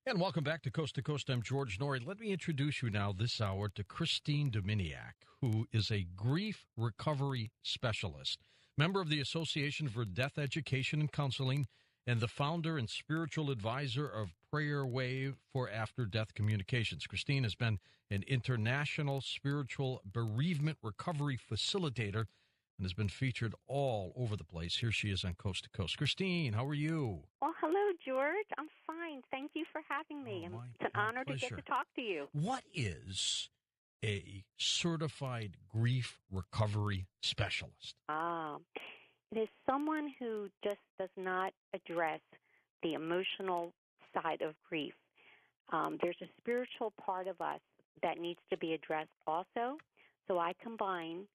And welcome back to Coast. I'm George Norrie. Let me introduce you now this hour to Christine Duminiak, who is a grief recovery specialist, member of the Association for Death Education and Counseling, and the founder and spiritual advisor of Prayer Wave for After-Death Communications. Christine has been an international spiritual bereavement recovery facilitator and has been featured all over the place. Here she is on Coast to Coast. Christine, how are you? Well, hello, George. I'm fine. Thank you for having me. It's an honor to get to talk to you. What is a certified grief recovery specialist? It is someone who just does not address the emotional side of grief. There's a spiritual part of us that needs to be addressed also. So I combine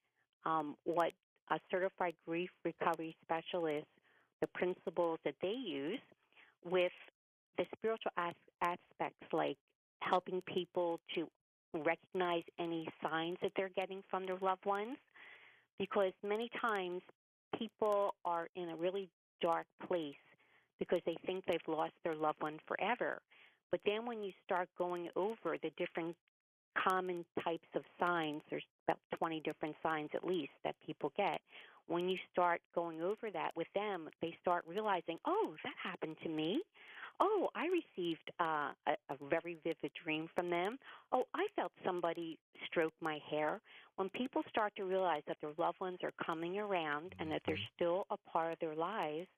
what a certified grief recovery specialist, the principles that they use, with the spiritual aspects, like helping people to recognize any signs that they're getting from their loved ones, because many times people are in a really dark place because they think they've lost their loved one forever. But then when you start going over the different common types of signs, there's about 20 different signs at least that people get. When you start going over that with them, they start realizing, oh, that happened to me. Oh, I received a very vivid dream from them. Oh, I felt somebody stroke my hair. When people start to realize that their loved ones are coming around and that they're still a part of their lives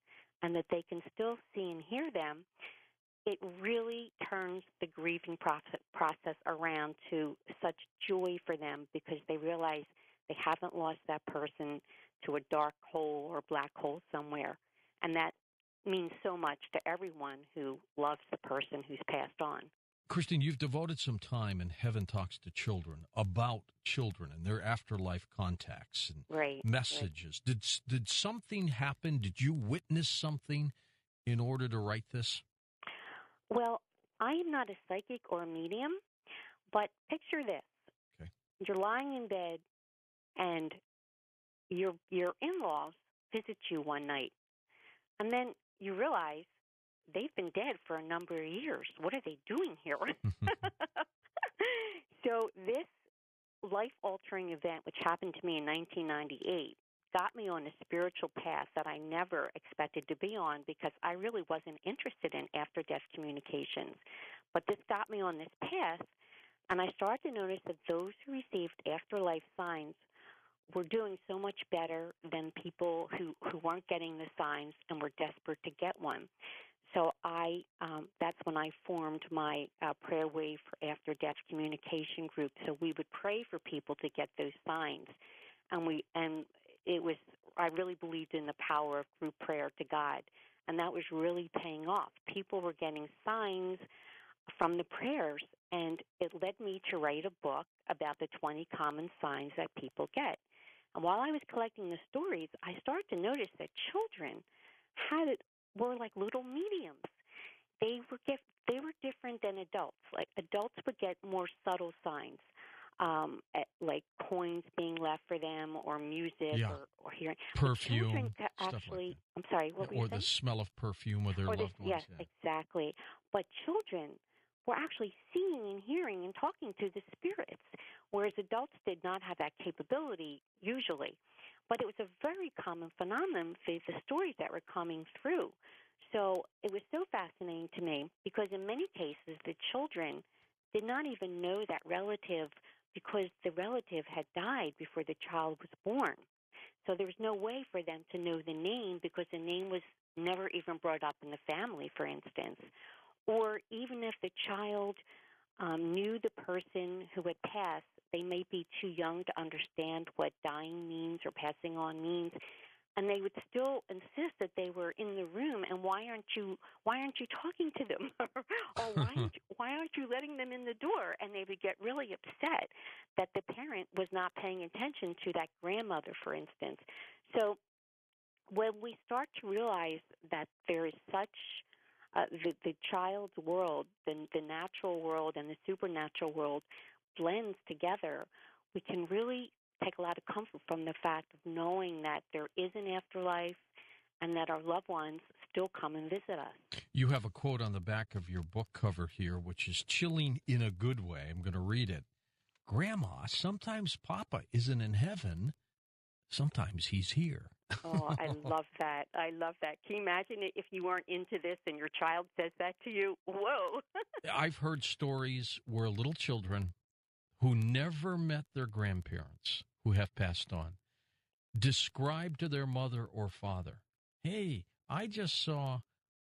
and that they can still see and hear them, it really turns the grieving process around to such joy for them, because they realize they haven't lost that person to a dark hole or black hole somewhere. And that means so much to everyone who loves the person who's passed on. Christine, you've devoted some time in Heaven Talks to Children about children and their afterlife contacts and messages. Right. Did something happen? Did you witness something in order to write this? Well, I am not a psychic or a medium, but picture this. Okay. You're lying in bed, and your in-laws visit you one night, and then you realize they've been dead for a number of years. What are they doing here? So this life-altering event, which happened to me in 1998, got me on a spiritual path that I never expected to be on, because I really wasn't interested in after-death communications. But this got me on this path, and I started to notice that those who received afterlife signs were doing so much better than people who weren't getting the signs and were desperate to get one. So that's when I formed my Prayer Wave for After-Death Communication group. So we would pray for people to get those signs, I really believed in the power of group prayer to God, and that was really paying off. People were getting signs from the prayers, and it led me to write a book about the 20 common signs that people get. And while I was collecting the stories, I started to notice that children were like little mediums. They were different than adults. Like adults would get more subtle signs, like coins being left for them, or music, or hearing. Perfume, actually, like I'm sorry, what were you saying? Or the smell of perfume of their loved ones. Yes, exactly. But children were actually seeing and hearing and talking to the spirits, whereas adults did not have that capability usually. But it was a very common phenomenon for the stories that were coming through. So it was so fascinating to me, because in many cases the children did not even know that relative, because the relative had died before the child was born. So there was no way for them to know the name, because the name was never even brought up in the family, for instance. Or even if the child knew the person who had passed, they may be too young to understand what dying means or passing on means, and they would still insist that they were in the room. And why aren't you talking to them? Or why aren't you letting them in the door? And they would get really upset that the parent was not paying attention to that grandmother, for instance. So when we start to realize that there is such the child's world, the natural world and the supernatural world blends together, we can really take a lot of comfort from the fact of knowing that there is an afterlife and that our loved ones still come and visit us. You have a quote on the back of your book cover here, which is chilling in a good way. I'm going to read it. Grandma, sometimes Papa isn't in heaven. Sometimes he's here. Oh, I love that. I love that. Can you imagine if you weren't into this and your child says that to you? Whoa. I've heard stories where little children who never met their grandparents who have passed on describe to their mother or father, hey, I just saw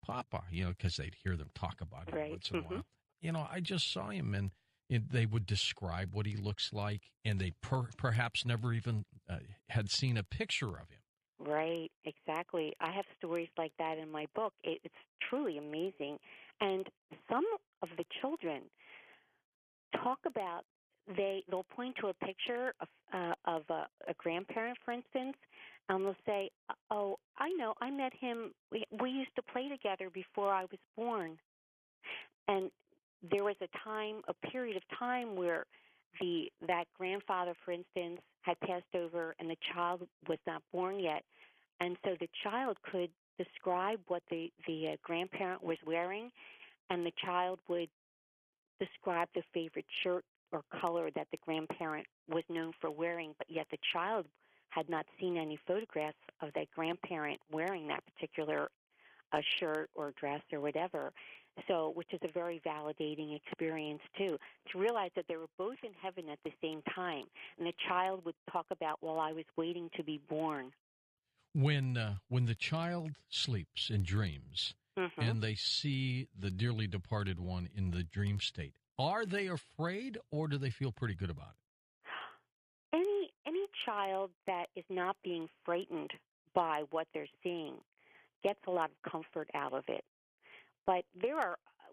Papa, because they'd hear them talk about him once in a while. I just saw him, and they would describe what he looks like, and they perhaps never even had seen a picture of him. Right, exactly. I have stories like that in my book. It's truly amazing. And some of the children talk about, they'll point to a picture of a grandparent, for instance, and they'll say, oh, I know, I met him. We used to play together before I was born. And there was a period of time where that grandfather, for instance, had passed over and the child was not born yet. And so the child could describe what the grandparent was wearing, and the child would describe the favorite shirt or color that the grandparent was known for wearing, but yet the child had not seen any photographs of that grandparent wearing that particular shirt or dress or whatever. So, which is a very validating experience, too, to realize that they were both in heaven at the same time. And the child would talk about, well, I was waiting to be born. When the child sleeps and dreams and they see the dearly departed one in the dream state, are they afraid or do they feel pretty good about it? Any child that is not being frightened by what they're seeing gets a lot of comfort out of it. But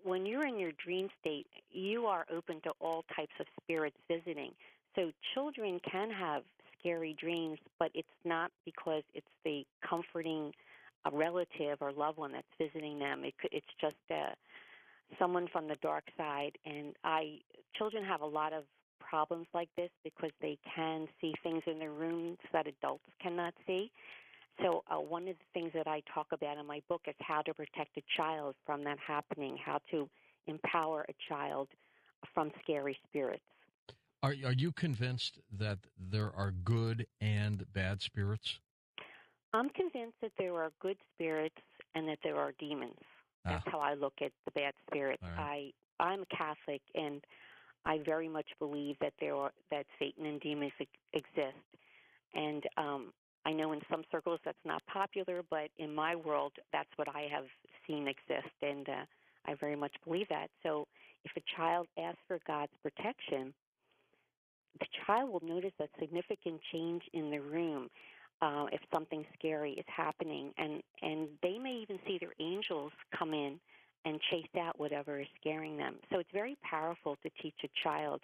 when you're in your dream state, you are open to all types of spirits visiting. So children can have scary dreams, but it's not because it's the comforting relative or loved one that's visiting them. It's just someone from the dark side. And children have a lot of problems like this because they can see things in their rooms that adults cannot see. So one of the things that I talk about in my book is how to protect a child from that happening, how to empower a child from scary spirits. Are you convinced that there are good and bad spirits? I'm convinced that there are good spirits and that there are demons. That's how I look at the bad spirits. Right. I'm a Catholic, and I very much believe that that Satan and demons exist. And I know in some circles that's not popular, but in my world, that's what I have seen exist, and I very much believe that. So if a child asks for God's protection, the child will notice a significant change in the room if something scary is happening, and they may even see their angels come in and chase out whatever is scaring them. So it's very powerful to teach a child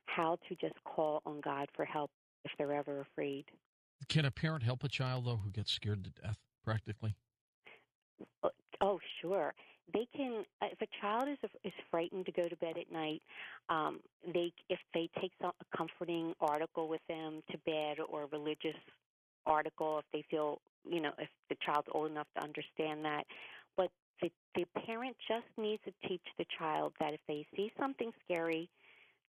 how to just call on God for help if they're ever afraid. Can a parent help a child, though, who gets scared to death, practically? Oh, sure. They can. If a child is frightened to go to bed at night, if they take a comforting article with them to bed or a religious article, if they feel, if the child's old enough to understand that. But the parent just needs to teach the child that if they see something scary,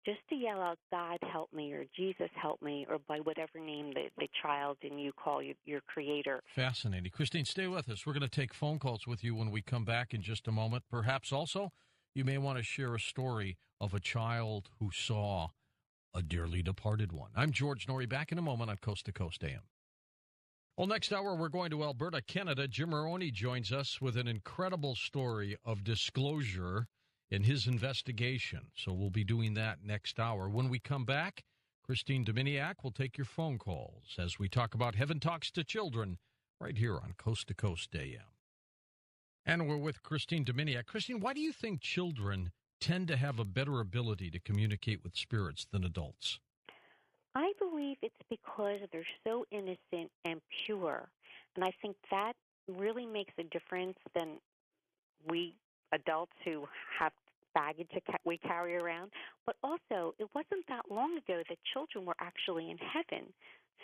just to yell out, God help me, or Jesus help me, or by whatever name the child and you call your creator. Fascinating. Christine, stay with us. We're going to take phone calls with you when we come back in just a moment. Perhaps also you may want to share a story of a child who saw a dearly departed one. I'm George Norrie, back in a moment on Coast to Coast AM. Well, next hour, we're going to Alberta, Canada. Jim Maroney joins us with an incredible story of disclosure in his investigation. So we'll be doing that next hour. When we come back, Christine Duminiak will take your phone calls as we talk about Heaven Talks to Children right here on Coast to Coast AM. And we're with Christine Duminiak. Christine, why do you think children tend to have a better ability to communicate with spirits than adults? I believe it's because they're so innocent and pure. And I think that really makes a difference than we adults who have baggage we carry around. But also, it wasn't that long ago that children were actually in heaven.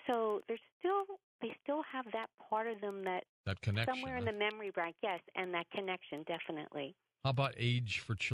So they still have that part of them that That connection. somewhere in the memory bank, yes, and that connection, definitely. How about age for children?